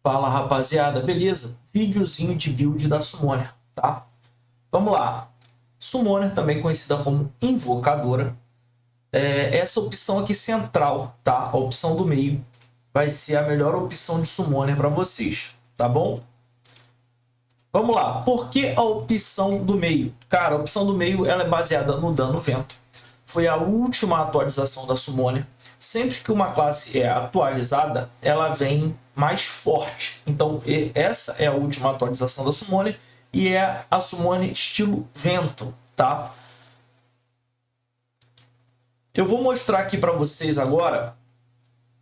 Fala rapaziada, beleza? Videozinho de build da Summoner, tá? Vamos lá. Summoner, também conhecida como invocadora, essa opção aqui central, tá? A opção do meio vai ser a melhor opção de Summoner para vocês, tá bom? Vamos lá. Por que a opção do meio? Cara, a opção do meio ela é baseada no dano vento. Foi a última atualização da Summoner. Sempre que uma classe é atualizada, ela vem mais forte. Então, essa é a última atualização da Summoner e é a Summoner estilo vento, tá? Eu vou mostrar aqui para vocês agora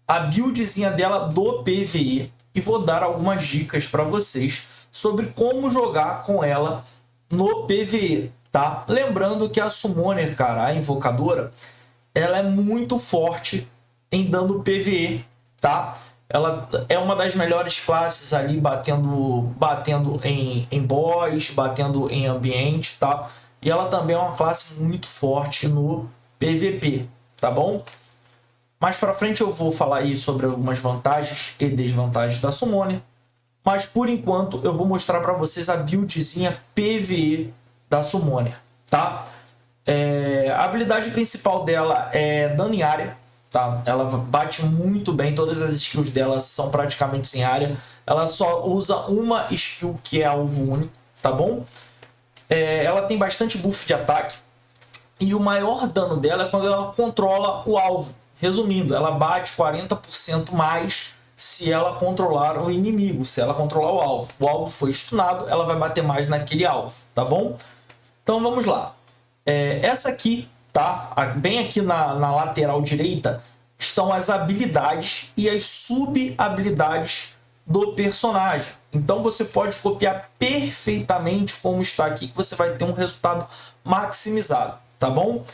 a buildzinha dela do PvE e vou dar algumas dicas para vocês sobre como jogar com ela no PvE, tá? Lembrando que a Summoner, cara, a invocadora, ela é muito forte em dano PvE, tá? Ela é uma das melhores classes ali batendo em boss, batendo em ambiente, tá? E ela também é uma classe muito forte no PVP, tá bom? Mais para frente eu vou falar aí sobre algumas vantagens e desvantagens da Summoner, mas por enquanto eu vou mostrar para vocês a buildzinha PvE da Summoner, tá? A habilidade principal dela é dano em área, tá? Ela bate muito bem, todas as skills dela são praticamente sem área. Ela só usa uma skill que é alvo único, tá bom? Ela tem bastante buff de ataque e o maior dano dela é quando ela controla o alvo. Resumindo, ela bate 40% mais se ela controlar o inimigo, se ela controlar o alvo. O alvo foi stunado, ela vai bater mais naquele alvo, tá bom? Então vamos lá. Essa aqui, tá? Bem aqui na lateral direita estão as habilidades e as sub-habilidades do personagem. Então você pode copiar perfeitamente como está aqui, que você vai ter um resultado maximizado, tá bom?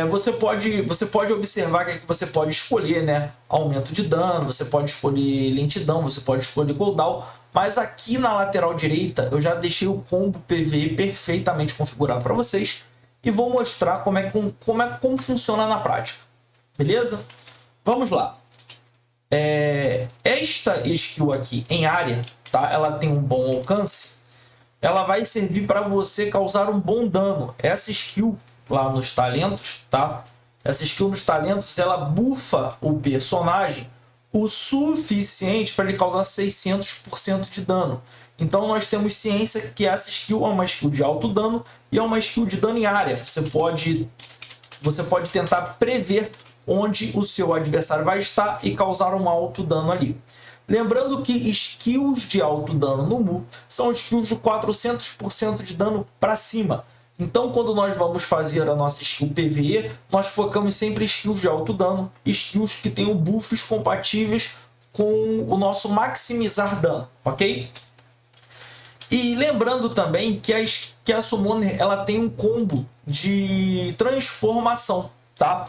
Você pode observar que aqui você pode escolher, né, aumento de dano, você pode escolher lentidão, você pode escolher cooldown, mas aqui na lateral direita eu já deixei o combo PvE perfeitamente configurado para vocês e vou mostrar como funciona na prática, beleza? Vamos lá. Esta skill aqui em área, tá? Ela tem um bom alcance, ela vai servir para você causar um bom dano. Essa skill lá nos talentos, tá? Essa skill nos talentos, ela bufa o personagem o suficiente para ele causar 600% de dano. Então nós temos ciência que essa skill é uma skill de alto dano e é uma skill de dano em área. Você pode tentar prever onde o seu adversário vai estar e causar um alto dano ali. Lembrando que skills de alto dano no Mu são skills de 400% de dano para cima. Então, quando nós vamos fazer a nossa skill PvE, nós focamos sempre em skills de alto dano, skills que tenham buffs compatíveis com o nosso maximizar dano, ok? E lembrando também que a Summoner ela tem um combo de transformação, tá?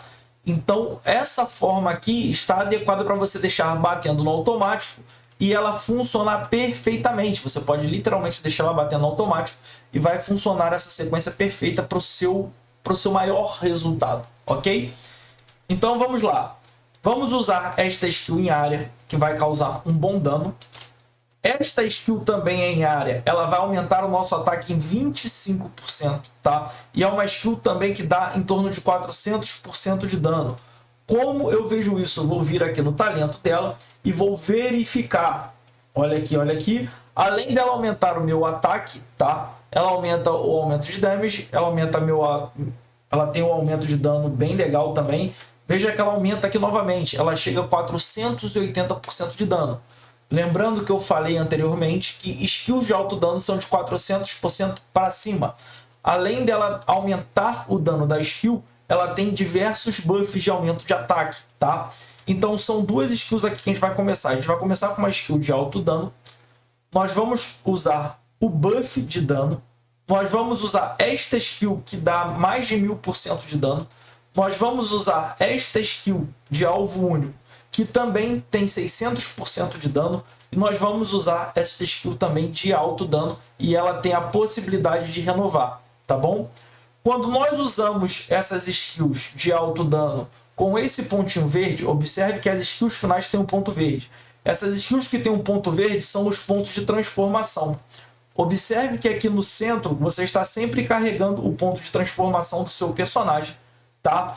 Então, essa forma aqui está adequada para você deixar batendo no automático e ela funcionar perfeitamente. Você pode literalmente deixar ela batendo no automático e vai funcionar essa sequência perfeita para o seu maior resultado, ok? Então, vamos lá. Vamos usar esta skill em área, que vai causar um bom dano. Esta skill também em área, ela vai aumentar o nosso ataque em 25%, tá? E é uma skill também que dá em torno de 400% de dano. Como eu vejo isso? Eu vou vir aqui no talento dela e vou verificar. Olha aqui, olha aqui. Além dela aumentar o meu ataque, tá? Ela aumenta o aumento de damage, ela tem um aumento de dano bem legal também. Veja que ela aumenta aqui novamente, ela chega a 480% de dano. Lembrando que eu falei anteriormente que skills de alto dano são de 400% para cima. Além dela aumentar o dano da skill, ela tem diversos buffs de aumento de ataque, tá? Então são duas skills aqui que a gente vai começar. A gente vai começar com uma skill de alto dano. Nós vamos usar o buff de dano. Nós vamos usar esta skill que dá mais de 1000% de dano. Nós vamos usar esta skill de alvo único, que também tem 600% de dano, e nós vamos usar essa skill também de alto dano, e ela tem a possibilidade de renovar, tá bom? Quando nós usamos essas skills de alto dano com esse pontinho verde, observe que as skills finais têm um ponto verde. Essas skills que tem um ponto verde são os pontos de transformação. Observe que aqui no centro você está sempre carregando o ponto de transformação do seu personagem, tá?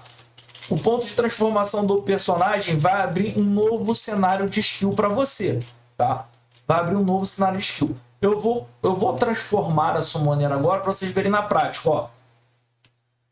O ponto de transformação do personagem vai abrir um novo cenário de skill para você, tá? Vai abrir um novo cenário de skill. Eu vou transformar a Summoner agora para vocês verem na prática, ó.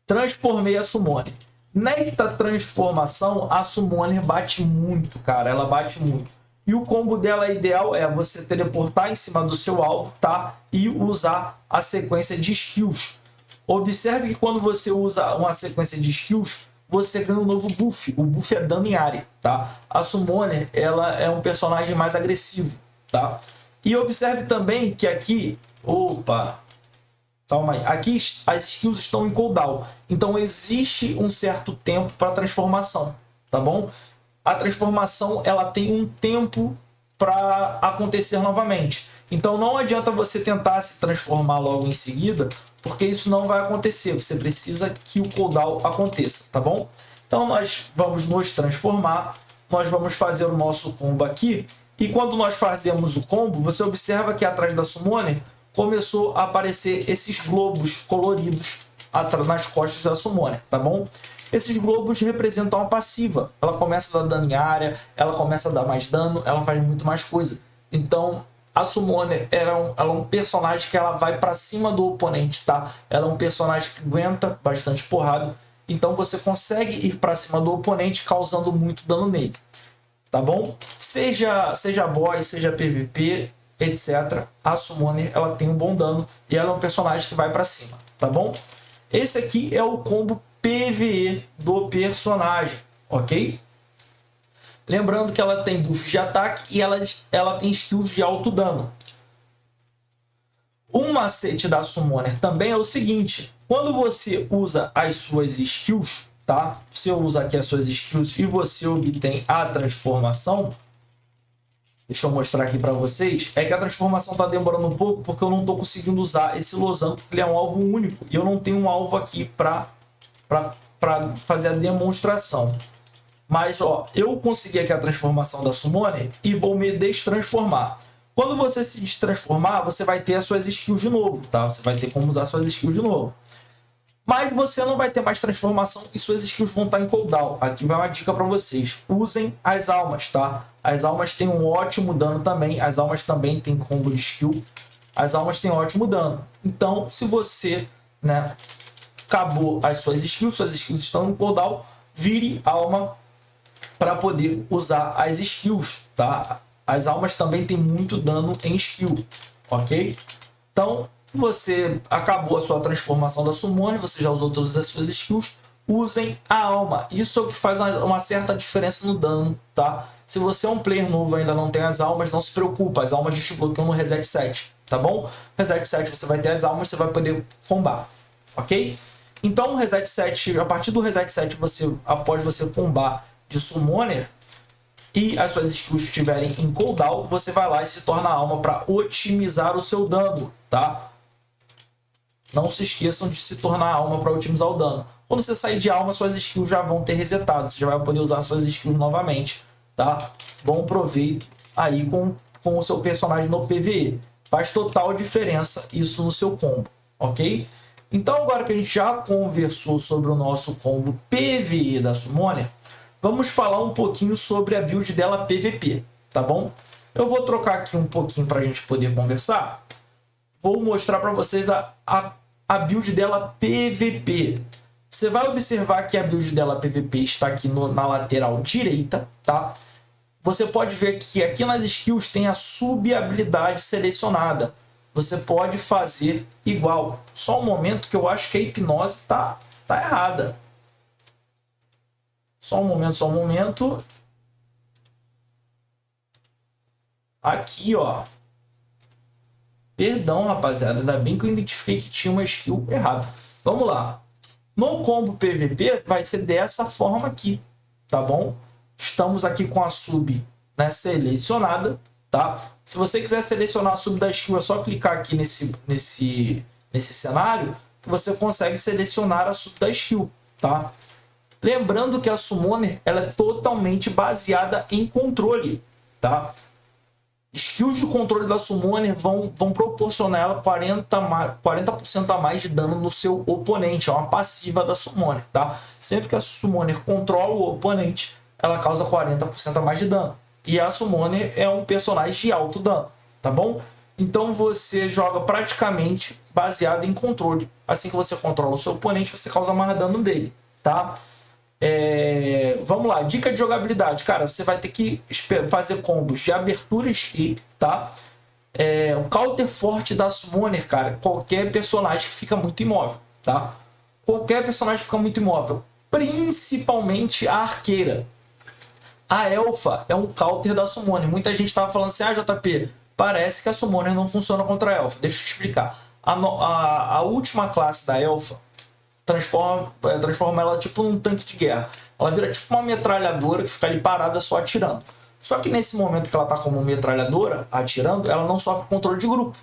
Transformei a Summoner. Nesta transformação, a Summoner bate muito, cara. Ela bate muito. E o combo dela ideal é você teleportar em cima do seu alvo, tá? E usar a sequência de skills. Observe que quando você usa uma sequência de skills, você ganha um novo buff. O buff é dano em área, tá? A Summoner, ela é um personagem mais agressivo, tá? E observe também que aqui... Opa! Calma aí. Aqui as skills estão em cooldown. Então existe um certo tempo para transformação, tá bom? A transformação ela tem um tempo para acontecer novamente. Então não adianta você tentar se transformar logo em seguida, porque isso não vai acontecer. Você precisa que o cooldown aconteça, tá bom? Então nós vamos nos transformar, nós vamos fazer o nosso combo aqui. E quando nós fazemos o combo, você observa que atrás da Summoner começou a aparecer esses globos coloridos nas costas da Summoner, tá bom? Esses globos representam a passiva. Ela começa a dar dano em área, ela começa a dar mais dano, ela faz muito mais coisa. Então, a Summoner ela é um personagem que ela vai para cima do oponente, tá? Ela é um personagem que aguenta bastante porrada. Então, você consegue ir para cima do oponente causando muito dano nele, tá bom? Seja boss, seja PVP, etc. A Summoner ela tem um bom dano e ela é um personagem que vai para cima, tá bom? Esse aqui é o combo PvE do personagem, ok? Lembrando que ela tem buff de ataque e ela tem skills de alto dano. Um macete da Summoner também é o seguinte: quando você usa as suas skills, tá? Você usa aqui as suas skills e você obtém a transformação. Deixa eu mostrar aqui para vocês. É que a transformação está demorando um pouco porque eu não estou conseguindo usar esse losango, porque ele é um alvo único. E eu não tenho um alvo aqui para fazer a demonstração. Mas, ó, eu consegui aqui a transformação da Summoner e vou me destransformar. Quando você se destransformar, você vai ter as suas skills de novo, tá? Você vai ter como usar suas skills de novo. Mas você não vai ter mais transformação e suas skills vão estar em cooldown. Aqui vai uma dica para vocês. Usem as almas, tá? As almas têm um ótimo dano também. As almas também têm combo de skill. As almas têm ótimo dano. Então, se você, né, acabou as suas skills estão no cooldown, vire alma para poder usar as skills, tá? As almas também têm muito dano em skill, ok? Então, você acabou a sua transformação da Summoner, você já usou todas as suas skills, usem a alma. Isso é o que faz uma certa diferença no dano, tá? Se você é um player novo e ainda não tem as almas, não se preocupa, as almas desbloqueiam no Reset 7, tá bom? Reset 7 você vai ter as almas, você vai poder combar, ok? Então, Reset 7, a partir do Reset 7, após você combar de Summoner e as suas skills estiverem em cooldown, você vai lá e se torna alma para otimizar o seu dano, tá? Não se esqueçam de se tornar alma para otimizar o dano. Quando você sair de alma, suas skills já vão ter resetado. Você já vai poder usar suas skills novamente, tá? Bom proveito aí com o seu personagem no PvE. Faz total diferença isso no seu combo, ok? Então agora que a gente já conversou sobre o nosso combo PvE da Summoner, vamos falar um pouquinho sobre a build dela PvP, tá bom? Eu vou trocar aqui um pouquinho para a gente poder conversar. Vou mostrar para vocês a build dela PVP. Você vai observar que a build dela PVP está aqui na lateral direita, tá? Você pode ver que aqui nas skills tem a sub-habilidade selecionada. Você pode fazer igual. Só um momento que eu acho que a hipnose tá errada. Só um momento. Aqui, ó. Perdão, rapaziada. Ainda bem que eu identifiquei que tinha uma skill errada. Vamos lá. No combo PVP vai ser dessa forma aqui, tá bom? Estamos aqui com a sub, né, selecionada, tá? Se você quiser selecionar a sub da skill, é só clicar aqui nesse cenário que você consegue selecionar a sub da skill, tá? Lembrando que a Summoner ela é totalmente baseada em controle. tá? Skills de controle da Summoner vão proporcionar ela 40% a mais de dano no seu oponente. É uma passiva da Summoner, tá? Sempre que a Summoner controla o oponente, ela causa 40% a mais de dano. E a Summoner é um personagem de alto dano, tá bom? Então você joga praticamente baseado em controle. Assim que você controla o seu oponente, você causa mais dano dele, tá? Vamos lá, dica de jogabilidade. Cara, você vai ter que fazer combos de abertura e escape, tá? O counter forte da Summoner, cara, qualquer personagem que fica muito imóvel, tá? Qualquer personagem fica muito imóvel, principalmente a arqueira. A Elfa é um counter da Summoner. Muita gente estava falando assim, JP, parece que a Summoner não funciona contra a Elfa. Deixa eu te explicar. A última classe da Elfa transforma ela tipo num tanque de guerra. Ela vira tipo uma metralhadora que fica ali parada só atirando. Só que nesse momento que ela está como metralhadora atirando, ela não sofre controle de grupo.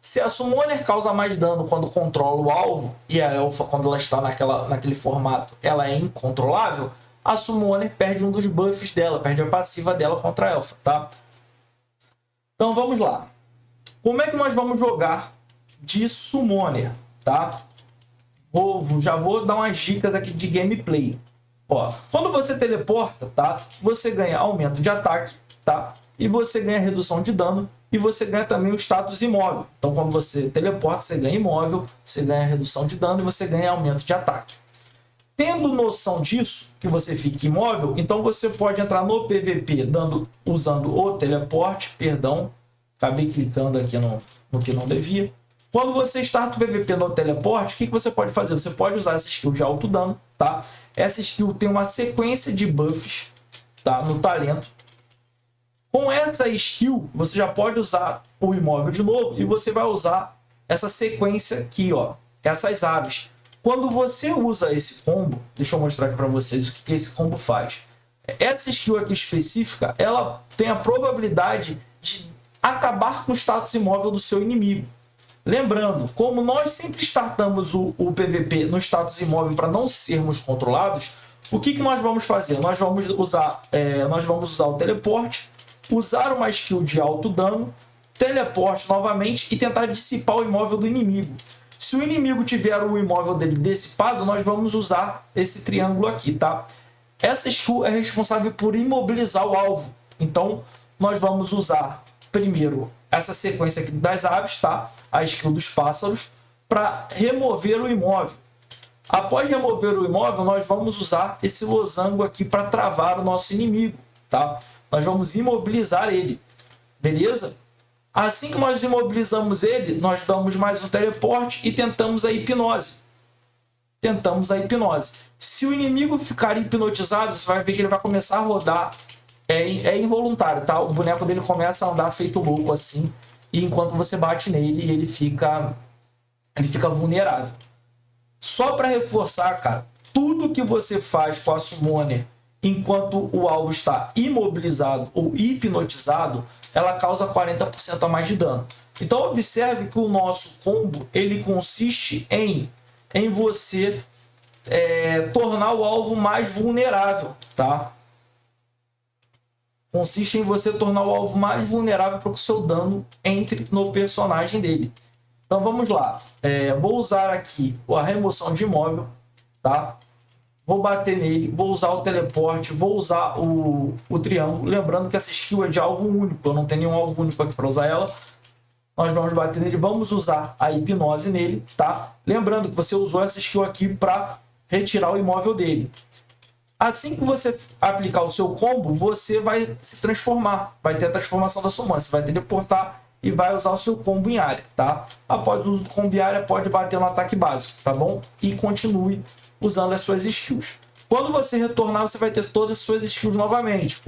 Se a Summoner causa mais dano quando controla o alvo, e a Elfa, quando ela está naquele formato, ela é incontrolável, a Summoner perde um dos buffs dela, perde a passiva dela contra a Elfa, tá? Então vamos lá. Como é que nós vamos jogar de Summoner, tá? Já vou dar umas dicas aqui de gameplay. Ó, quando você teleporta, tá? Você ganha aumento de ataque, tá? E você ganha redução de dano e você ganha também o status imóvel. Então, quando você teleporta, você ganha imóvel, você ganha redução de dano e você ganha aumento de ataque. Tendo noção disso, que você fica imóvel, então você pode entrar no PVP usando o teleporte, perdão, acabei clicando aqui no que não devia. Quando você starta o PVP no teleporte, o que você pode fazer? Você pode usar essa skill de alto dano, tá? Essa skill tem uma sequência de buffs, tá? No talento. Com essa skill, você já pode usar o imóvel de novo e você vai usar essa sequência aqui, ó. Essas aves. Quando você usa esse combo, deixa eu mostrar aqui para vocês o que esse combo faz. Essa skill aqui específica, ela tem a probabilidade de acabar com o status imóvel do seu inimigo. Lembrando, como nós sempre startamos o PVP no status imóvel para não sermos controlados, o que nós vamos fazer? Nós vamos usar o teleporte, usar uma skill de alto dano, teleporte novamente e tentar dissipar o imóvel do inimigo. Se o inimigo tiver o imóvel dele dissipado, nós vamos usar esse triângulo aqui, tá? Essa skill é responsável por imobilizar o alvo. Então, nós vamos usar primeiro essa sequência aqui das aves, tá? A skill dos pássaros, para remover o imóvel. Após remover o imóvel, nós vamos usar esse losango aqui para travar o nosso inimigo, tá? Nós vamos imobilizar ele, beleza? Assim que nós imobilizamos ele, nós damos mais um teleporte e tentamos a hipnose. Se o inimigo ficar hipnotizado, você vai ver que ele vai começar a rodar. É involuntário, tá? O boneco dele começa a andar feito louco assim, e enquanto você bate nele, ele fica vulnerável. Só para reforçar, cara, tudo que você faz com a Summoner enquanto o alvo está imobilizado ou hipnotizado, ela causa 40% a mais de dano. Então observe que o nosso combo ele consiste em você tornar o alvo mais vulnerável, tá? Consiste em você tornar o alvo mais vulnerável para que o seu dano entre no personagem dele. Então vamos lá. Vou usar aqui a remoção de imóvel, tá? Vou bater nele, vou usar o teleporte, vou usar o triângulo. Lembrando que essa skill é de alvo único, eu não tenho nenhum alvo único aqui para usar ela. Nós vamos bater nele, vamos usar a hipnose nele, tá? Lembrando que você usou essa skill aqui para retirar o imóvel dele. Assim que você aplicar o seu combo, você vai se transformar. Vai ter a transformação da Summoner. Você vai teleportar e vai usar o seu combo em área, tá? Após o uso do combo em área, pode bater no ataque básico, tá bom? E continue usando as suas skills. Quando você retornar, você vai ter todas as suas skills novamente.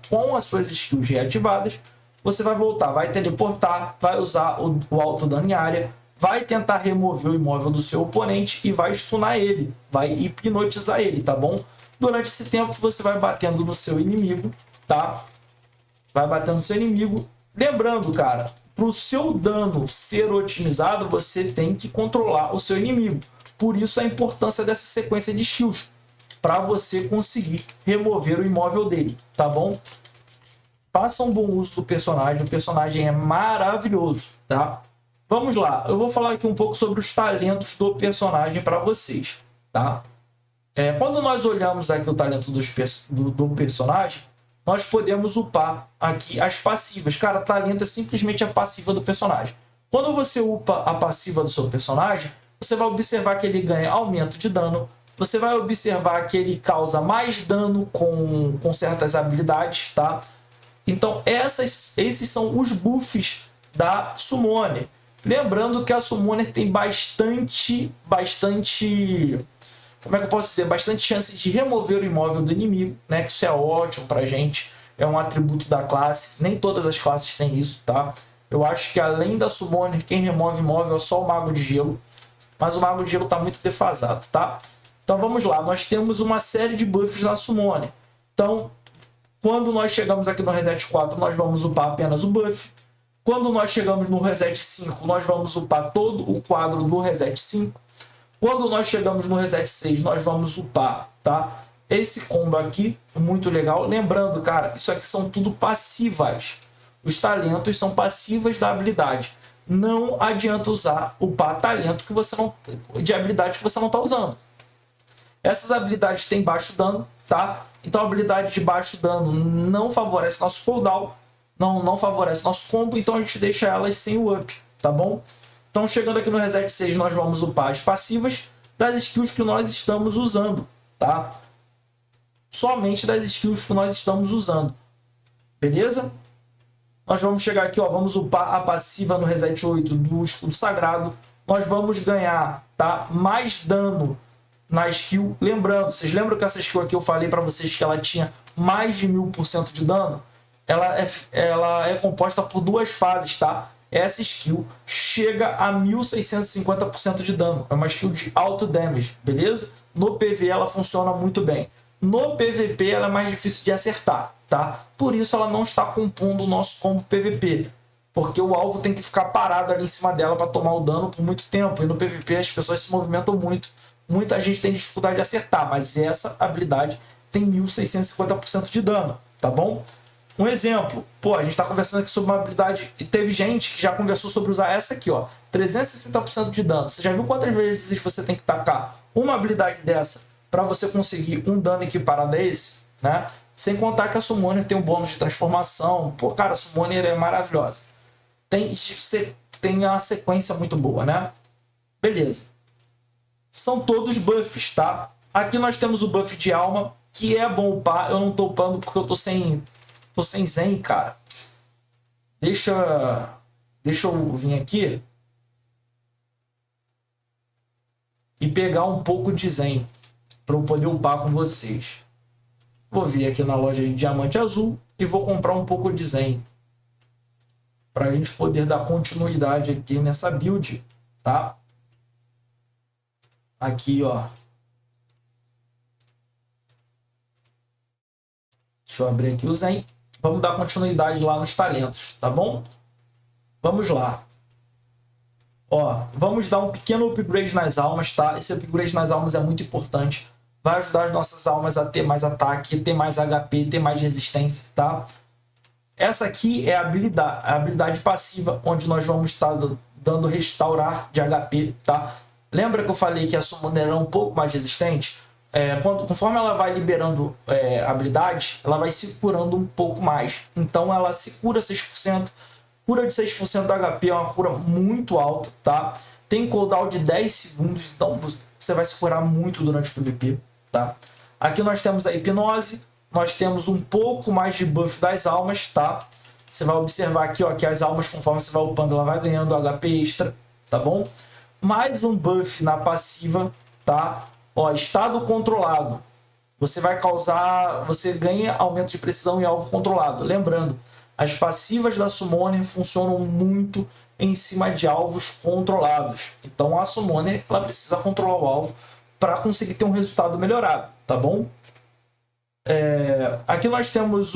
Com as suas skills reativadas, você vai voltar, vai teleportar, vai usar o alto dano em área, vai tentar remover o imóvel do seu oponente e vai stunar ele, vai hipnotizar ele, tá bom? Durante esse tempo você vai batendo no seu inimigo, tá? Vai batendo no seu inimigo. Lembrando, cara, para o seu dano ser otimizado, você tem que controlar o seu inimigo. Por isso a importância dessa sequência de skills, para você conseguir remover o imóvel dele, tá bom? Faça um bom uso do personagem, o personagem é maravilhoso, tá? Vamos lá, eu vou falar aqui um pouco sobre os talentos do personagem para vocês, tá? Quando nós olhamos aqui o talento do personagem, nós podemos upar aqui as passivas. Cara, talento é simplesmente a passiva do personagem. Quando você upa a passiva do seu personagem, você vai observar que ele ganha aumento de dano, você vai observar que ele causa mais dano com certas habilidades, tá? Então, esses são os buffs da Summoner. Lembrando que a Summoner tem bastante, como é que eu posso dizer? Bastante chance de remover o imóvel do inimigo, né? Que isso é ótimo pra gente. É um atributo da classe. Nem todas as classes têm isso, tá? Eu acho que além da Summoner, quem remove imóvel é só o Mago de Gelo. Mas o Mago de Gelo tá muito defasado, tá? Então vamos lá. Nós temos uma série de buffs na Summoner. Então, quando nós chegamos aqui no Reset 4, nós vamos upar apenas o buff. Quando nós chegamos no Reset 5, nós vamos upar todo o quadro do Reset 5. Quando nós chegamos no Reset 6, nós vamos upar, tá? Esse combo aqui, muito legal. Lembrando, cara, isso aqui são tudo passivas. Os talentos são passivas da habilidade. Não adianta upar talento que você não, de habilidade que você não está usando. Essas habilidades têm baixo dano, tá? Então a habilidade de baixo dano não favorece nosso cooldown, não favorece nosso combo, então a gente deixa elas sem o up, tá bom? Então, chegando aqui no Reset 6, nós vamos upar as passivas das skills que nós estamos usando, tá? Somente das skills que nós estamos usando, beleza? Nós vamos chegar aqui, ó, vamos upar a passiva no Reset 8 do Escudo Sagrado. Nós vamos ganhar, tá? Mais dano na skill. Lembrando, vocês lembram que essa skill aqui eu falei para vocês que ela tinha mais de 1000% de dano? Ela é composta por duas fases, tá? Essa skill chega a 1650% de dano. É uma skill de alto damage, beleza? No PV ela funciona muito bem. No PVP ela é mais difícil de acertar, tá? Por isso ela não está compondo o nosso combo PVP. Porque o alvo tem que ficar parado ali em cima dela para tomar o dano por muito tempo. E no PVP as pessoas se movimentam muito. Muita gente tem dificuldade de acertar, mas essa habilidade tem 1650% de dano, tá bom? Um exemplo, pô, a gente está conversando aqui sobre uma habilidade e teve gente que já conversou sobre usar essa aqui, ó, 360% de dano. Você já viu quantas vezes você tem que tacar uma habilidade dessa para você conseguir um dano equiparado a esse, né? Sem contar que a Summoner tem um bônus de transformação. Pô, cara, a Summoner é maravilhosa. Tem a sequência muito boa, né? Beleza. São todos buffs, tá? Aqui nós temos o buff de alma, que é bom upar. Eu não tô upando porque eu tô sem Zen, cara. Deixa eu vir aqui e pegar um pouco de Zen para eu poder upar com vocês. Vou vir aqui na loja de Diamante Azul e vou comprar um pouco de Zen para a gente poder dar continuidade aqui nessa build, tá? Aqui, ó. Deixa eu abrir aqui o Zen. Vamos dar continuidade lá nos talentos, tá bom? Vamos lá. Ó, vamos dar um pequeno upgrade nas almas, tá? Esse upgrade nas almas é muito importante. Vai ajudar as nossas almas a ter mais ataque, ter mais HP, ter mais resistência, tá? Essa aqui é a habilidade passiva, onde nós vamos estar dando restaurar de HP, tá? Lembra que eu falei que a Summoner é um pouco mais resistente? Conforme ela vai liberando habilidade, ela vai se curando um pouco mais. Então ela se cura 6%. Cura de 6% da HP é uma cura muito alta, tá? Tem cooldown de 10 segundos, então você vai se curar muito durante o PVP, tá? Aqui nós temos a hipnose, nós temos um pouco mais de buff das almas, tá? Você vai observar aqui, ó, que as almas, conforme você vai upando, ela vai ganhando HP extra, tá bom? Mais um buff na passiva, tá? Ó, estado controlado. Você ganha aumento de precisão em alvo controlado. Lembrando, as passivas da Summoner funcionam muito em cima de alvos controlados. Então a Summoner ela precisa controlar o alvo para conseguir ter um resultado melhorado, tá bom? Aqui nós temos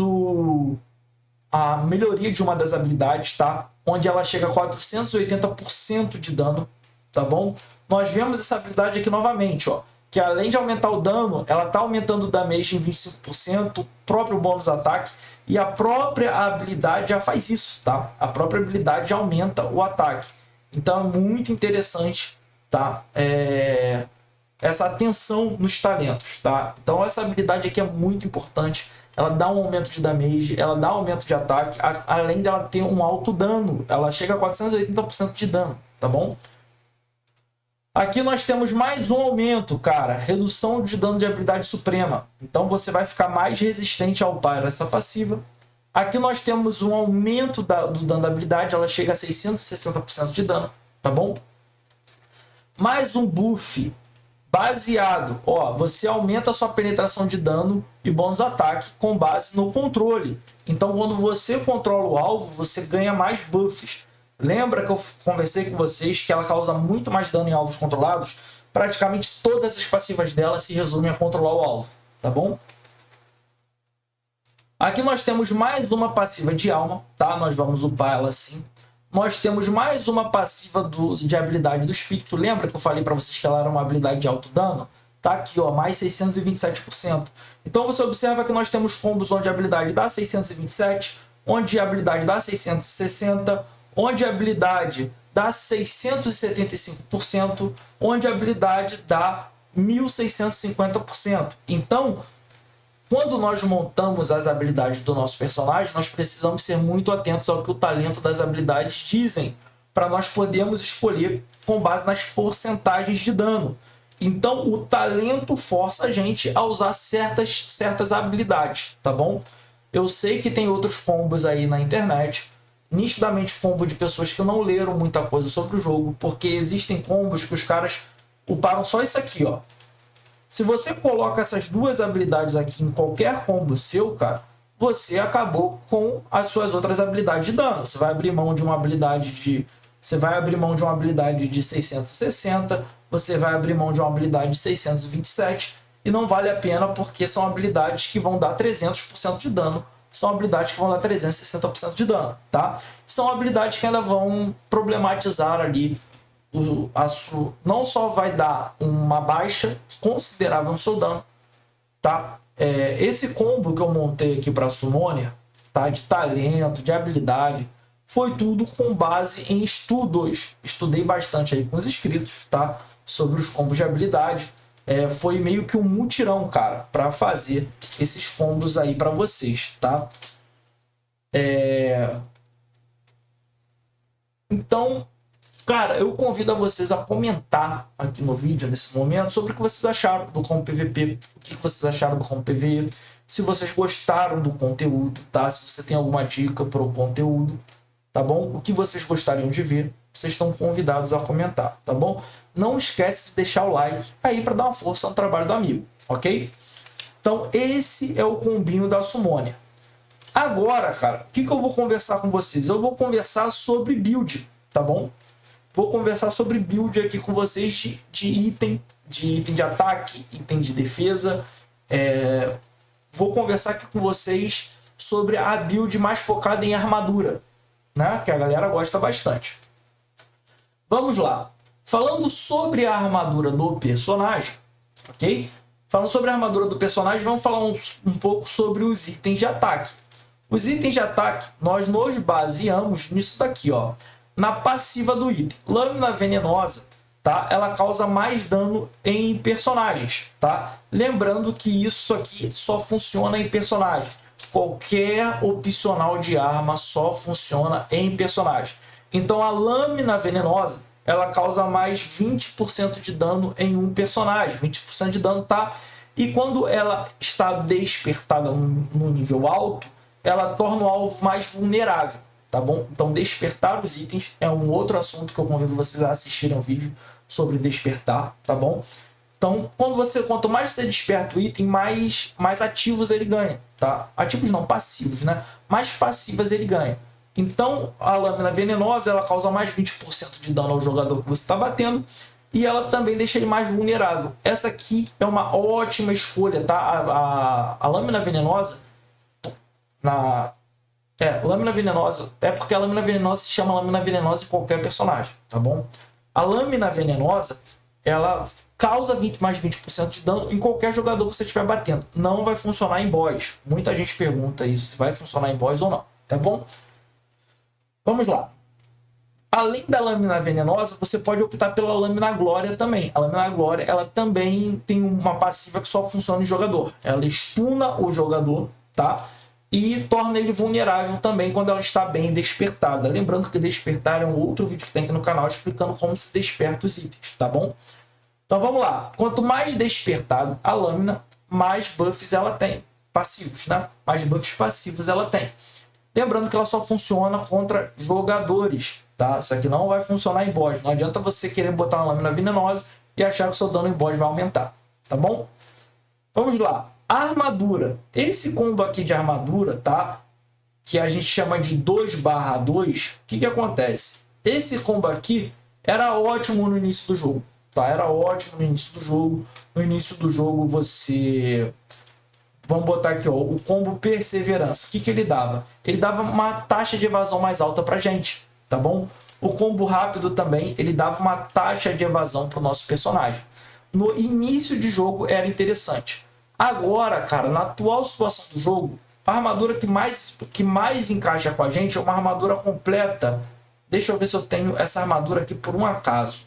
a melhoria de uma das habilidades, tá? Onde ela chega a 480% de dano, tá bom? Nós vemos essa habilidade aqui novamente, ó. que além de aumentar o dano, ela está aumentando o damage em 25%, o próprio bônus ataque, e a própria habilidade já faz isso, tá? A própria habilidade já aumenta o ataque. Então é muito interessante, tá? Essa atenção nos talentos, tá? Então essa habilidade aqui é muito importante. Ela dá um aumento de damage, ela dá um aumento de ataque, além dela ter um alto dano. Ela chega a 480% de dano, tá bom? Aqui nós temos mais um aumento, cara. Redução de dano de habilidade suprema. Então você vai ficar mais resistente ao par essa passiva. Aqui nós temos um aumento do dano da habilidade. Ela chega a 660% de dano, tá bom? Mais um buff baseado. Ó, você aumenta a sua penetração de dano e bônus ataque com base no controle. Então quando você controla o alvo, você ganha mais buffs. Lembra que eu conversei com vocês que ela causa muito mais dano em alvos controlados? Praticamente todas as passivas dela se resumem a controlar o alvo, tá bom? Aqui nós temos mais uma passiva de alma, tá? Nós vamos upar ela assim. Nós temos mais uma passiva de habilidade do espírito. Lembra que eu falei para vocês que ela era uma habilidade de alto dano? Tá aqui, ó, mais 627%. Então você observa que nós temos combos onde a habilidade dá 627, onde a habilidade dá 660, onde a habilidade dá 675%, onde a habilidade dá 1650%. Então, quando nós montamos as habilidades do nosso personagem, nós precisamos ser muito atentos ao que o talento das habilidades dizem, para nós podermos escolher com base nas porcentagens de dano. Então, o talento força a gente a usar certas habilidades, tá bom? Eu sei que tem outros combos aí na internet, nitidamente combo de pessoas que não leram muita coisa sobre o jogo, porque existem combos que os caras uparam só isso aqui, ó. Se você coloca essas duas habilidades aqui em qualquer combo seu, cara, você acabou com as suas outras habilidades de dano. Você vai abrir mão de uma habilidade de 660, você vai abrir mão de uma habilidade de 627 e não vale a pena porque são habilidades que vão dar 300% de dano. São habilidades que vão dar 360% de dano, tá? São habilidades que ainda vão problematizar ali não só vai dar uma baixa considerável no seu dano, tá? Esse combo que eu montei aqui para Summoner, tá? De talento, de habilidade, foi tudo com base em estudos. Estudei bastante aí com os inscritos, tá? Sobre os combos de habilidade. Foi meio que um mutirão, cara, para fazer esses combos aí para vocês, tá? Então, cara, eu convido a vocês a comentar aqui no vídeo, nesse momento, sobre o que vocês acharam do combo PVP, o que vocês acharam do combo PVE, se vocês gostaram do conteúdo, tá? Se você tem alguma dica para o conteúdo, tá bom? O que vocês gostariam de ver, vocês estão convidados a comentar, tá bom? Não esquece de deixar o like aí para dar uma força no trabalho do amigo, ok? Então, esse é o combinho da Summoner. Agora, cara, o que eu vou conversar com vocês? Eu vou conversar sobre build, tá bom? Vou conversar sobre build aqui com vocês de item de ataque, item de defesa. Vou conversar aqui com vocês sobre a build mais focada em armadura, né? Que a galera gosta bastante. Vamos lá. Falando sobre a armadura do personagem, ok? Falando sobre a armadura do personagem, vamos falar um pouco sobre os itens de ataque. Os itens de ataque, nós nos baseamos nisso daqui, ó. Na passiva do item. Lâmina venenosa, tá? Ela causa mais dano em personagens, tá? Lembrando que isso aqui só funciona em personagem. Qualquer opcional de arma só funciona em personagem. Então a lâmina venenosa, ela causa mais 20% de dano em um personagem. 20% de dano, tá? E quando ela está despertada no nível alto, ela torna o alvo mais vulnerável, tá bom? Então despertar os itens é um outro assunto que eu convido vocês a assistirem um vídeo sobre despertar, tá bom? Então, quanto mais você desperta o item, mais ativos ele ganha, tá? Ativos não, passivos, né? Mais passivas ele ganha. Então, a lâmina venenosa, ela causa mais 20% de dano ao jogador que você está batendo e ela também deixa ele mais vulnerável. Essa aqui é uma ótima escolha, tá? A lâmina venenosa, lâmina venenosa, é porque a lâmina venenosa se chama lâmina venenosa em qualquer personagem, tá bom? A lâmina venenosa, ela causa mais 20% de dano em qualquer jogador que você estiver batendo. Não vai funcionar em boss. Muita gente pergunta isso, se vai funcionar em boss ou não, tá bom? Vamos lá. Além da lâmina venenosa, você pode optar pela lâmina glória também. A lâmina glória, ela também tem uma passiva que só funciona em jogador. Ela stuna o jogador, tá? E torna ele vulnerável também quando ela está bem despertada. Lembrando que despertar é um outro vídeo que tem aqui no canal explicando como se desperta os itens, tá bom? Então vamos lá. Quanto mais despertado a lâmina, mais buffs ela tem. Passivos, né? Mais buffs passivos ela tem. Lembrando que ela só funciona contra jogadores, tá? Isso aqui não vai funcionar em boss. Não adianta você querer botar uma lâmina venenosa e achar que o seu dano em boss vai aumentar, tá bom? Vamos lá. Armadura. Esse combo aqui de armadura, tá? Que a gente chama de 2/2. O que acontece? Esse combo aqui era ótimo no início do jogo, tá? Era ótimo no início do jogo. No início do jogo você... Vamos botar aqui, ó, o combo Perseverança. O que ele dava? Ele dava uma taxa de evasão mais alta pra gente, tá bom? O combo Rápido também, ele dava uma taxa de evasão pro nosso personagem. No início de jogo era interessante. Agora, cara, na atual situação do jogo, a armadura que mais encaixa com a gente é uma armadura completa. Deixa eu ver se eu tenho essa armadura aqui por um acaso.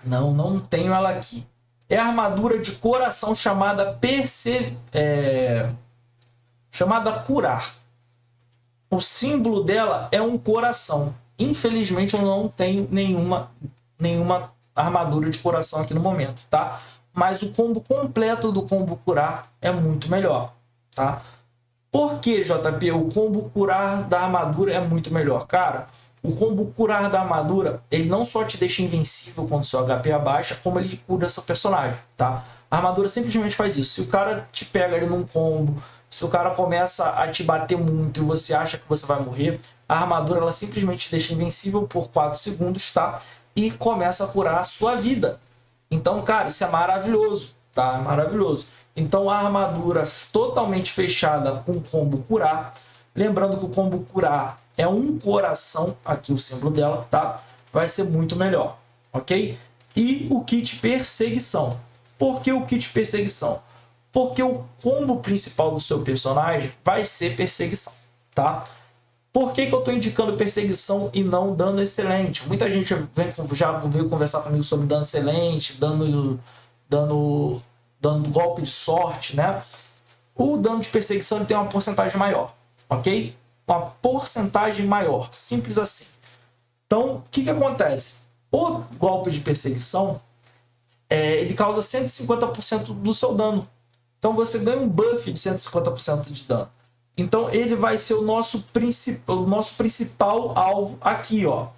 Não tenho ela aqui. É a armadura de coração chamada chamada Curar. O símbolo dela é um coração. Infelizmente eu não tenho nenhuma armadura de coração aqui no momento, tá? Mas o combo completo do combo Curar é muito melhor, tá? Por que, JP? O combo Curar da armadura é muito melhor, cara. O combo Curar da armadura, ele não só te deixa invencível quando seu HP abaixa, como ele cura seu personagem, tá? A armadura simplesmente faz isso. Se o cara te pega ali num combo, se o cara começa a te bater muito e você acha que você vai morrer, a armadura ela simplesmente te deixa invencível por 4 segundos, tá? E começa a curar a sua vida. Então, cara, isso é maravilhoso, tá? Maravilhoso. Então, a armadura totalmente fechada com o combo Curar. Lembrando que o combo Curar é um coração, aqui o símbolo dela, tá? Vai ser muito melhor, ok? E o kit Perseguição. Por que o kit Perseguição? Porque o combo principal do seu personagem vai ser Perseguição, tá? Por que eu estou indicando Perseguição e não Dano Excelente? Muita gente já veio conversar comigo sobre Dano Excelente, dando golpe de sorte, né? O dano de Perseguição ele tem uma porcentagem maior, ok? Uma porcentagem maior, simples assim. Então, o que acontece? O golpe de Perseguição, ele causa 150% do seu dano. Então, você ganha um buff de 150% de dano. Então, ele vai ser o nosso principal alvo aqui, ó.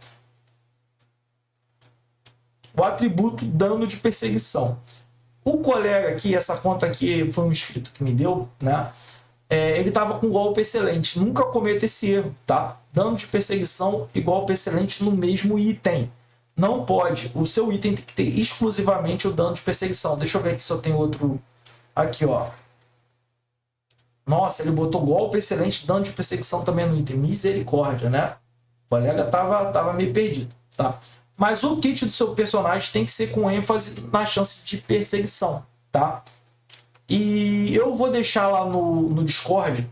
O atributo dano de perseguição. O colega aqui, essa conta aqui foi um inscrito que me deu, né? Ele estava com golpe excelente. Nunca cometa esse erro, tá? Dano de perseguição e golpe excelente no mesmo item. Não pode. O seu item tem que ter exclusivamente o dano de perseguição. Deixa eu ver aqui se eu tenho outro. Aqui, ó. Nossa, ele botou golpe excelente, dano de perseguição também no item. Misericórdia, né? O colega tava meio perdido, tá? Mas o kit do seu personagem tem que ser com ênfase na chance de perseguição, tá? E eu vou deixar lá no Discord,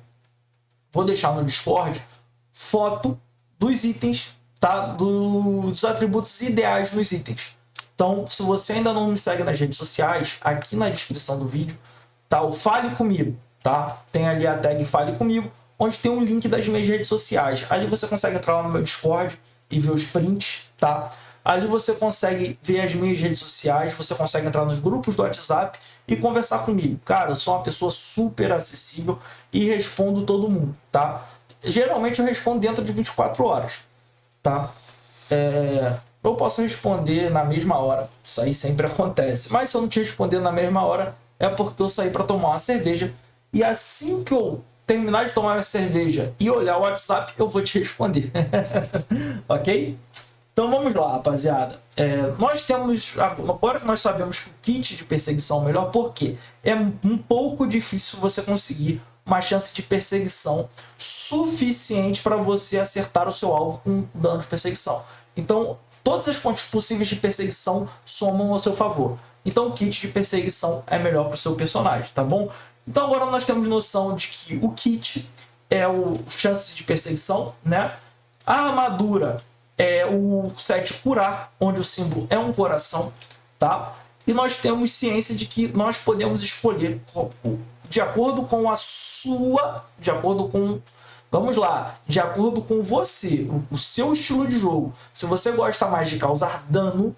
foto dos itens, tá? Dos atributos ideais nos itens. Então, se você ainda não me segue nas redes sociais, aqui na descrição do vídeo tá o Fale Comigo, tá? Tem ali a tag Fale Comigo, onde tem um link das minhas redes sociais. Ali você consegue entrar lá no meu Discord e ver os prints, tá? Ali você consegue ver as minhas redes sociais, você consegue entrar nos grupos do WhatsApp e conversar comigo. Cara, eu sou uma pessoa super acessível e respondo todo mundo, tá? Geralmente eu respondo dentro de 24 horas, tá? Eu posso responder na mesma hora, isso aí sempre acontece. Mas se eu não te responder na mesma hora, é porque eu saí para tomar uma cerveja. E assim que eu terminar de tomar minha cerveja e olhar o WhatsApp, eu vou te responder. Ok? Então vamos lá, rapaziada. Nós temos, agora que nós sabemos que o kit de perseguição é o melhor, porque é um pouco difícil você conseguir uma chance de perseguição suficiente para você acertar o seu alvo com dano de perseguição. Então, todas as fontes possíveis de perseguição somam ao seu favor. Então o kit de perseguição é melhor para o seu personagem, tá bom? Então agora nós temos noção de que o kit é o chances de perseguição, né? A armadura é o set curar, onde o símbolo é um coração, tá? E nós temos ciência de que nós podemos escolher de acordo com a sua, de acordo com, vamos lá, de acordo com você, o seu estilo de jogo. Se você gosta mais de causar dano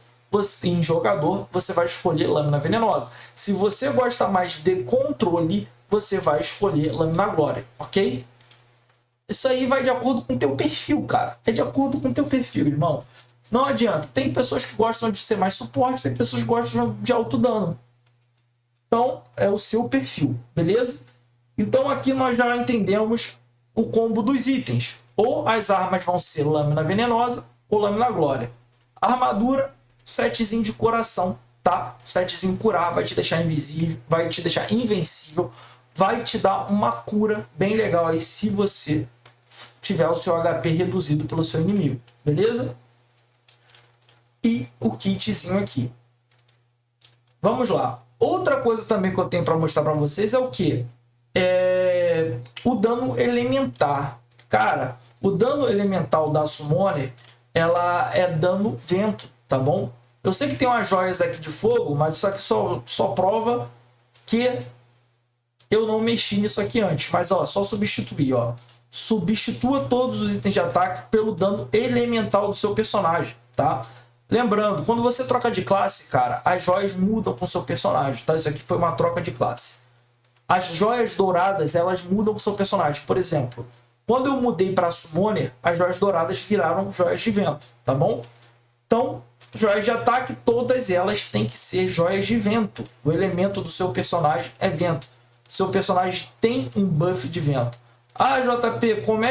em jogador, você vai escolher Lâmina Venenosa. Se você gosta mais de controle, você vai escolher Lâmina Glória, ok? Isso aí vai de acordo com o teu perfil, cara. É de acordo com o teu perfil, irmão. Não adianta. Tem pessoas que gostam de ser mais suporte, tem pessoas que gostam de alto dano. Então, é o seu perfil, beleza? Então, aqui nós já entendemos o combo dos itens. Ou as armas vão ser Lâmina Venenosa ou Lâmina Glória. A armadura, setzinho de coração, tá? Setzinho curar, vai te deixar invisível, vai te deixar invencível, vai te dar uma cura bem legal aí se você tiver o seu HP reduzido pelo seu inimigo, beleza? E o kitzinho aqui. Vamos lá. Outra coisa também que eu tenho para mostrar para vocês é o que? O dano elementar. Cara, o dano elemental da Summoner, ela é dano vento, tá bom? Eu sei que tem umas joias aqui de fogo, mas isso aqui só prova que eu não mexi nisso aqui antes. Mas ó, só substituir, ó. Substitua todos os itens de ataque pelo dano elemental do seu personagem, tá? Lembrando, quando você troca de classe, cara, as joias mudam com o seu personagem, tá? Isso aqui foi uma troca de classe. As joias douradas, elas mudam com o seu personagem. Por exemplo, quando eu mudei para Summoner, as joias douradas viraram joias de vento, tá bom? Então, joias de ataque, todas elas têm que ser joias de vento. O elemento do seu personagem é vento. Seu personagem tem um buff de vento. Ah, JP, como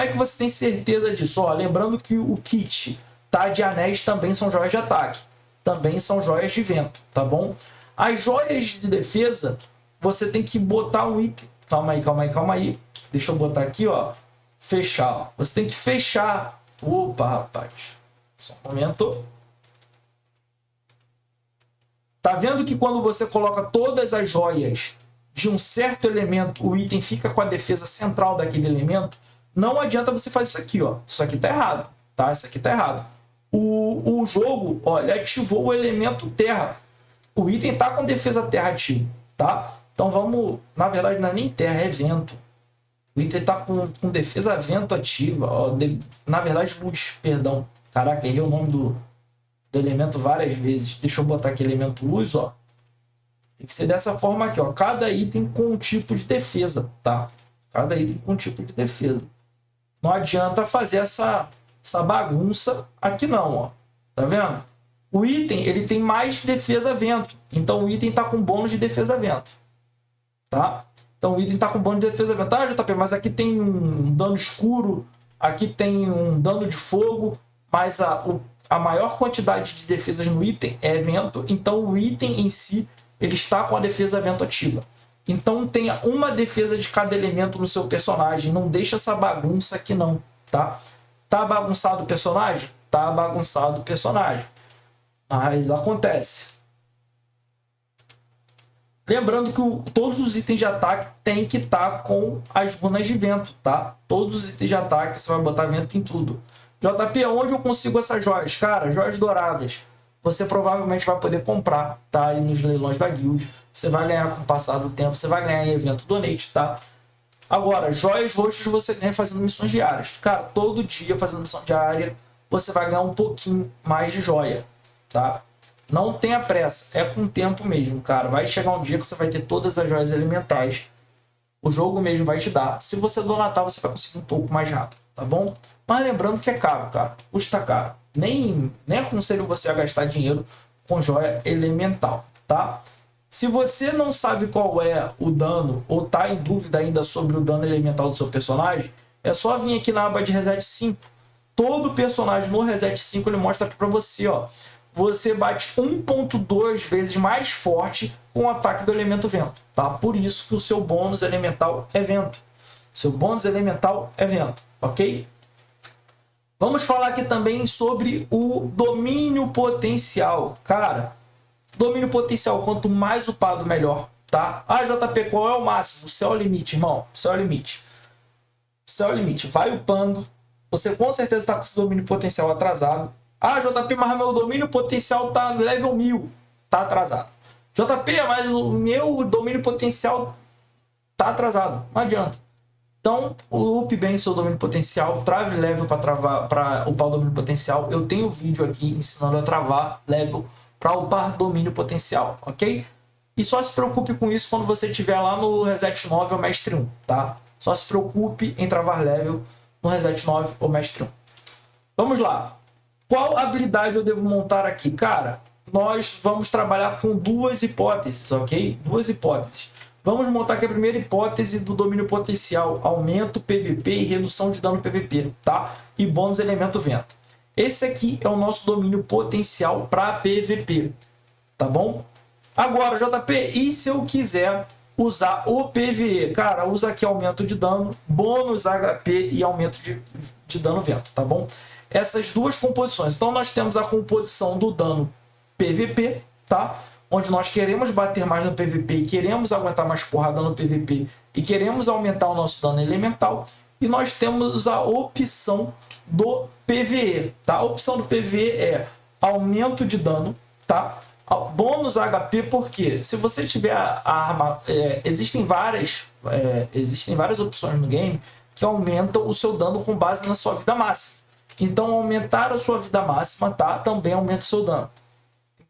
é que você tem certeza disso? Ó, lembrando que o kit, tá, de anéis também são joias de ataque. Também são joias de vento, tá bom? As joias de defesa, você tem que botar um item. Calma aí. Deixa eu botar aqui, ó. Fechar, ó. Você tem que fechar. Opa, rapaz. Só um momento. Tá vendo que quando você coloca todas as joias de um certo elemento, o item fica com a defesa central daquele elemento? Não adianta você fazer isso aqui, ó. Isso aqui tá errado, tá? Isso aqui tá errado. O jogo, ó, ele ativou o elemento terra. O item tá com defesa terra ativo, tá? Então vamos... Na verdade, não é nem terra, é vento. O item tá com defesa vento ativa. Ó, na verdade, luz, perdão. Caraca, errei o nome do elemento várias vezes. Deixa eu botar aqui elemento luz, ó. Tem que ser dessa forma aqui, ó. Cada item com um tipo de defesa, tá? Cada item com um tipo de defesa. Não adianta fazer essa bagunça aqui não, ó. Tá vendo? O item, ele tem mais defesa vento. Então o item tá com bônus de defesa vento. Tá? Então o item tá com bônus de defesa vento. Ah, JP, mas aqui tem um dano escuro. Aqui tem um dano de fogo. Mas a maior quantidade de defesas no item é vento. Então o item em si, ele está com a defesa vento ativa. Então tenha uma defesa de cada elemento no seu personagem. Não deixa essa bagunça aqui não, tá? Tá bagunçado o personagem? Tá bagunçado o personagem. Mas acontece. Lembrando que todos os itens de ataque tem que estar com as runas de vento, tá? Todos os itens de ataque você vai botar vento em tudo. JP, onde eu consigo essas joias? Cara, joias douradas. Você provavelmente vai poder comprar, tá? Aí nos leilões da guild. Você vai ganhar com o passar do tempo. Você vai ganhar em evento donate, tá? Agora, joias roxas você ganha fazendo missões diárias. Cara, todo dia fazendo missão diária, você vai ganhar um pouquinho mais de joia, tá? Não tenha pressa. É com o tempo mesmo, cara. Vai chegar um dia que você vai ter todas as joias elementais. O jogo mesmo vai te dar. Se você donatar, você vai conseguir um pouco mais rápido, tá bom? Mas lembrando que é caro, cara. Custa caro. Nem aconselho você a gastar dinheiro com joia elemental, tá? Se você não sabe qual é o dano ou tá em dúvida ainda sobre o dano elemental do seu personagem, é só vir aqui na aba de Reset 5. Todo personagem no Reset 5 ele mostra aqui para você, ó. Você bate 1.2 vezes mais forte com o ataque do elemento vento, tá? Por isso que o seu bônus elemental é vento. Seu bônus elemental é vento, ok? Vamos falar aqui também sobre o domínio potencial. Cara, domínio potencial, quanto mais upado, melhor, tá? Ah, JP, qual é o máximo? O céu é o limite, irmão. O céu é o limite. O céu é o limite. Vai upando. Você com certeza está com esse domínio potencial atrasado. Ah, JP, mas meu domínio potencial tá no level 1000. Tá atrasado. JP, mas o meu domínio potencial tá atrasado. Não adianta. Então, upe bem seu domínio potencial, trave level para upar o domínio potencial. Eu tenho vídeo aqui ensinando a travar level para upar domínio potencial, ok? E só se preocupe com isso quando você estiver lá no Reset 9 ou Mestre 1, tá? Só se preocupe em travar level no Reset 9 ou Mestre 1. Vamos lá. Qual habilidade eu devo montar aqui? Cara, nós vamos trabalhar com duas hipóteses, ok? Duas hipóteses. Vamos montar aqui a primeira hipótese do domínio potencial, aumento PVP e redução de dano PVP, tá? E bônus elemento vento. Esse aqui é o nosso domínio potencial para PVP, tá bom? Agora, JP, e se eu quiser usar o PVE? Cara, usa aqui aumento de dano, bônus HP e aumento de dano vento, tá bom? Essas duas composições. Então, nós temos a composição do dano PVP, tá? Onde nós queremos bater mais no PVP e queremos aguentar mais porrada no PVP e queremos aumentar o nosso dano elemental. E nós temos a opção do PVE, tá? A opção do PVE é aumento de dano, tá? Bônus HP, porque se você tiver a arma... existem várias opções no game que aumentam o seu dano com base na sua vida máxima. Então, aumentar a sua vida máxima, tá? Também aumenta o seu dano.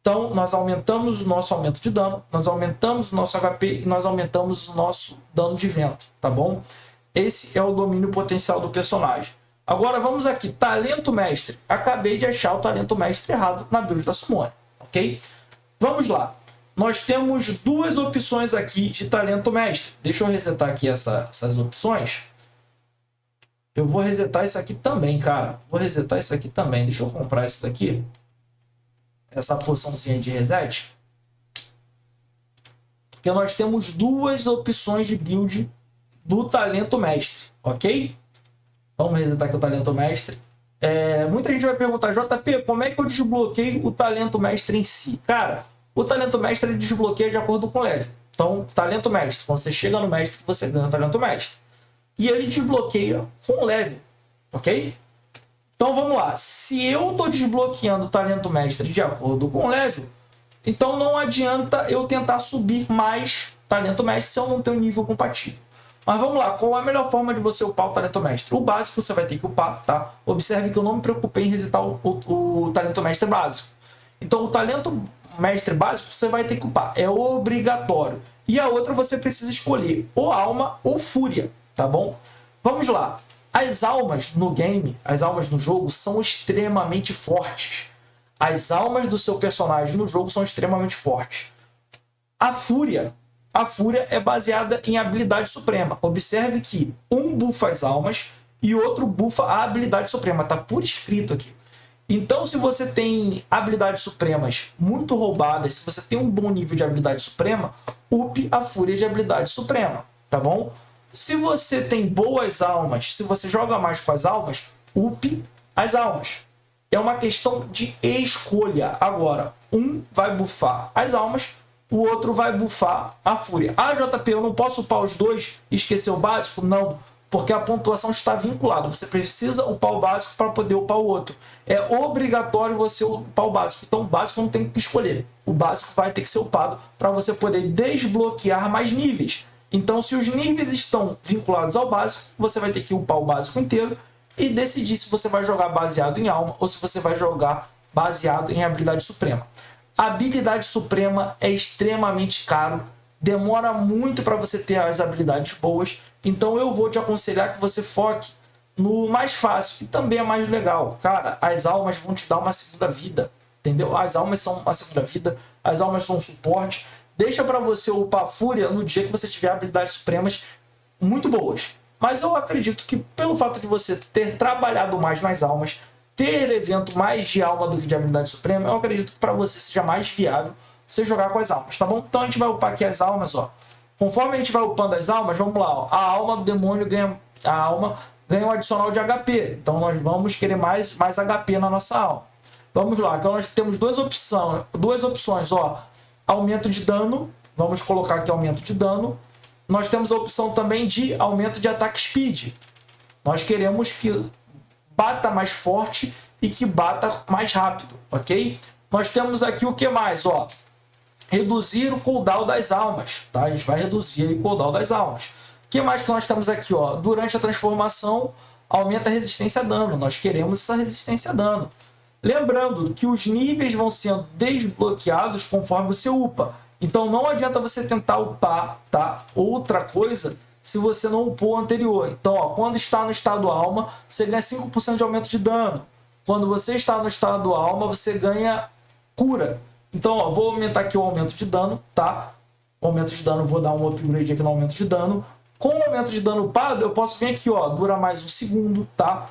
Então, nós aumentamos o nosso aumento de dano, nós aumentamos o nosso HP e nós aumentamos o nosso dano de vento, tá bom? Esse é o domínio potencial do personagem. Agora, vamos aqui, talento mestre. Acabei de achar o talento mestre errado na build da Summoner, ok? Vamos lá. Nós temos duas opções aqui de talento mestre. Deixa eu resetar aqui essas opções. Eu vou resetar isso aqui também, cara. Vou resetar isso aqui também. Deixa eu comprar isso daqui. Essa poçãozinha de reset, porque nós temos duas opções de build do talento mestre, ok? Vamos resetar aqui o talento mestre. Muita gente vai perguntar, JP, como é que eu desbloqueio o talento mestre em si? Cara, o talento mestre ele desbloqueia de acordo com o level. Então, talento mestre, quando você chega no mestre, você ganha o talento mestre. E ele desbloqueia com o level, ok? Então vamos lá, se eu estou desbloqueando o talento mestre de acordo com o level, então não adianta eu tentar subir mais talento mestre se eu não tenho nível compatível. Mas vamos lá, qual é a melhor forma de você upar o talento mestre? O básico você vai ter que upar, tá? Observe que eu não me preocupei em resetar o talento mestre básico. Então o talento mestre básico você vai ter que upar, é obrigatório. E a outra você precisa escolher ou alma ou fúria, tá bom? Vamos lá. As almas no game, as almas no jogo são extremamente fortes. As almas do seu personagem no jogo são extremamente fortes. A fúria é baseada em habilidade suprema. Observe que um bufa as almas e outro bufa a habilidade suprema. Está por escrito aqui. Então, se você tem habilidades supremas muito roubadas, se você tem um bom nível de habilidade suprema, upe a fúria de habilidade suprema, tá bom? Se você tem boas almas, se você joga mais com as almas, upe as almas. É uma questão de escolha. Agora, um vai bufar as almas, o outro vai bufar a fúria. Ah, JP, eu não posso upar os dois e esquecer o básico? Não, porque a pontuação está vinculada. Você precisa upar o básico para poder upar o outro. É obrigatório você upar o básico. Então, o básico não tem que escolher. O básico vai ter que ser upado para você poder desbloquear mais níveis. Então, se os níveis estão vinculados ao básico, você vai ter que upar o básico inteiro e decidir se você vai jogar baseado em alma ou se você vai jogar baseado em habilidade suprema. A habilidade suprema é extremamente caro, demora muito para você ter as habilidades boas, então eu vou te aconselhar que você foque no mais fácil e também é mais legal. Cara, as almas vão te dar uma segunda vida, entendeu? As almas são uma segunda vida, as almas são um suporte. Deixa para você upar a fúria no dia que você tiver habilidades supremas muito boas. Mas eu acredito que pelo fato de você ter trabalhado mais nas almas, ter evento mais de alma do que de habilidade suprema, eu acredito que para você seja mais viável você jogar com as almas, tá bom? Então a gente vai upar aqui as almas, ó. Conforme a gente vai upando as almas, vamos lá, ó. A alma do demônio ganha... A alma ganha um adicional de HP. Então nós vamos querer mais HP na nossa alma. Vamos lá, então nós temos duas opções, ó, aumento de dano, vamos colocar aqui aumento de dano. Nós temos a opção também de aumento de ataque speed. Nós queremos que bata mais forte e que bata mais rápido, ok? Nós temos aqui o que mais, ó, reduzir o cooldown das almas, tá? A gente vai reduzir o cooldown das almas. O que mais que nós temos aqui, ó? Durante a transformação, aumenta a resistência a dano. Nós queremos essa resistência a dano. Lembrando que os níveis vão sendo desbloqueados conforme você upa. Então não adianta você tentar upar, tá? Outra coisa se você não upou o anterior. Então, ó, quando está no estado alma, você ganha 5% de aumento de dano. Quando você está no estado alma, você ganha cura. Então, ó, vou aumentar aqui o aumento de dano, tá? O aumento de dano, vou dar um upgrade aqui no aumento de dano. Com o aumento de dano upado, eu posso vir aqui, ó, dura mais 1 segundo, tá?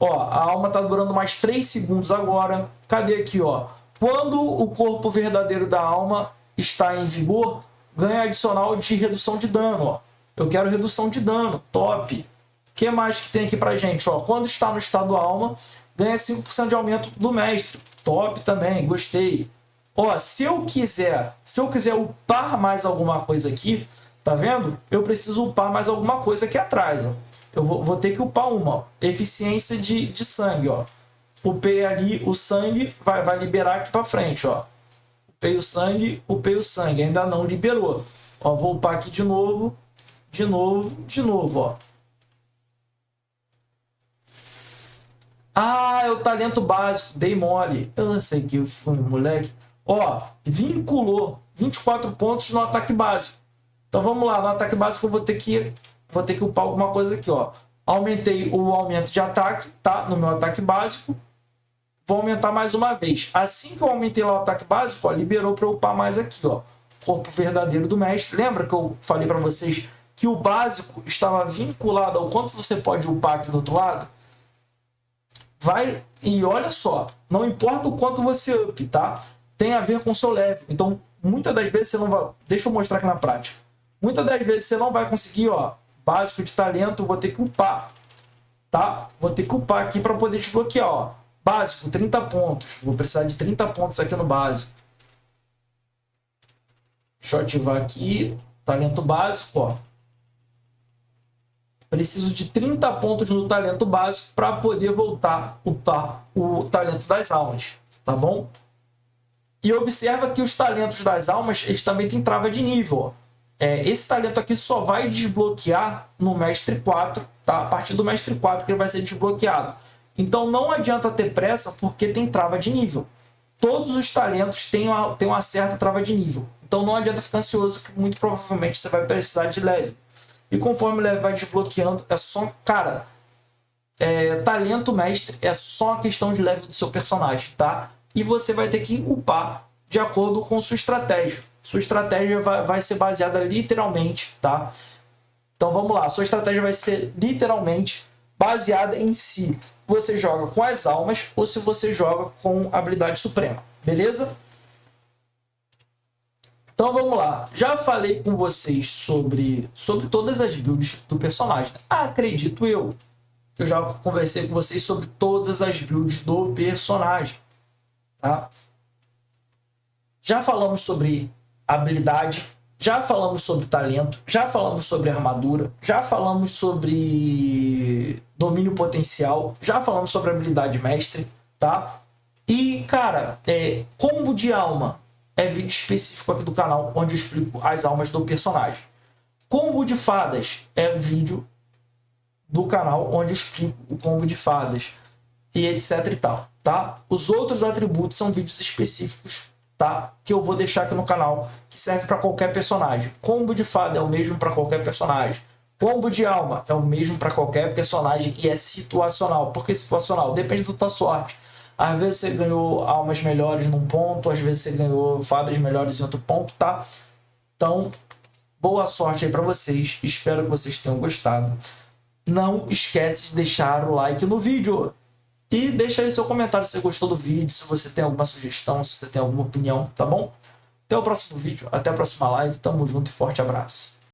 Ó, a alma tá durando mais 3 segundos agora. Cadê aqui, ó? Quando o corpo verdadeiro da alma está em vigor, ganha adicional de redução de dano, ó. Eu quero redução de dano, top. O que mais que tem aqui pra gente, ó? Quando está no estado alma, ganha 5% de aumento do mestre. Top também, gostei. Ó, se eu quiser upar mais alguma coisa aqui, tá vendo? Eu preciso upar mais alguma coisa aqui atrás, ó. Eu vou ter que upar uma, ó. Eficiência de sangue, ó. Upei ali o sangue, vai liberar aqui para frente, ó. Upei o sangue, ainda não liberou. Ó, vou upar aqui de novo, ó. Ah, é o talento básico, dei mole. Eu sei que eu fui moleque. Ó, vinculou 24 pontos no ataque básico. Então vamos lá, no ataque básico eu vou ter que upar alguma coisa aqui, ó. Aumentei o aumento de ataque, tá? No meu ataque básico. Vou aumentar mais uma vez. Assim que eu aumentei lá o ataque básico, ó, liberou para eu upar mais aqui, ó. Corpo verdadeiro do mestre. Lembra que eu falei para vocês que o básico estava vinculado ao quanto você pode upar aqui do outro lado? Vai, e olha só, não importa o quanto você up, tá? Tem a ver com o seu level. Então, muitas das vezes você não vai... Deixa eu mostrar aqui na prática. Muitas das vezes você não vai conseguir, ó, básico de talento, vou ter que upar, tá? Vou ter que upar aqui para poder desbloquear, ó. Básico, 30 pontos. Vou precisar de 30 pontos aqui no básico. Deixa eu ativar aqui, talento básico, ó. Preciso de 30 pontos no talento básico para poder voltar a upar o talento das almas, tá bom? E observa que os talentos das almas, eles também têm trava de nível, ó. Esse talento aqui só vai desbloquear no Mestre 4, tá? A partir do Mestre 4 que ele vai ser desbloqueado. Então não adianta ter pressa porque tem trava de nível. Todos os talentos têm uma certa trava de nível. Então não adianta ficar ansioso que muito provavelmente você vai precisar de level. E conforme o level vai desbloqueando, é só, cara, talento mestre é só uma questão de level do seu personagem, tá? E você vai ter que upar de acordo com sua estratégia. Sua estratégia vai ser baseada literalmente, tá? Então vamos lá, sua estratégia vai ser literalmente baseada em se você joga com as almas ou se você joga com habilidade suprema, beleza? Então vamos lá, já falei com vocês sobre todas as builds do personagem. Acredito eu que eu já conversei com vocês sobre todas as builds do personagem, tá? Já falamos sobre habilidade, já falamos sobre talento, já falamos sobre armadura, já falamos sobre domínio potencial, já falamos sobre habilidade mestre, tá? E, cara, combo de alma é vídeo específico aqui do canal, onde eu explico as almas do personagem. Combo de fadas é vídeo do canal, onde eu explico o combo de fadas e etc e tal, tá? Os outros atributos são vídeos específicos, tá? Que eu vou deixar aqui no canal, que serve para qualquer personagem. Combo de fada é o mesmo para qualquer personagem. Combo de alma é o mesmo para qualquer personagem e é situacional. Por que situacional? Depende da tua sorte. Às vezes você ganhou almas melhores num ponto, às vezes você ganhou fadas melhores em outro ponto, tá? Então, boa sorte aí para vocês. Espero que vocês tenham gostado. Não esquece de deixar o like no vídeo. E deixa aí seu comentário se você gostou do vídeo, se você tem alguma sugestão, se você tem alguma opinião, tá bom? Até o próximo vídeo, até a próxima live. Tamo junto e forte abraço.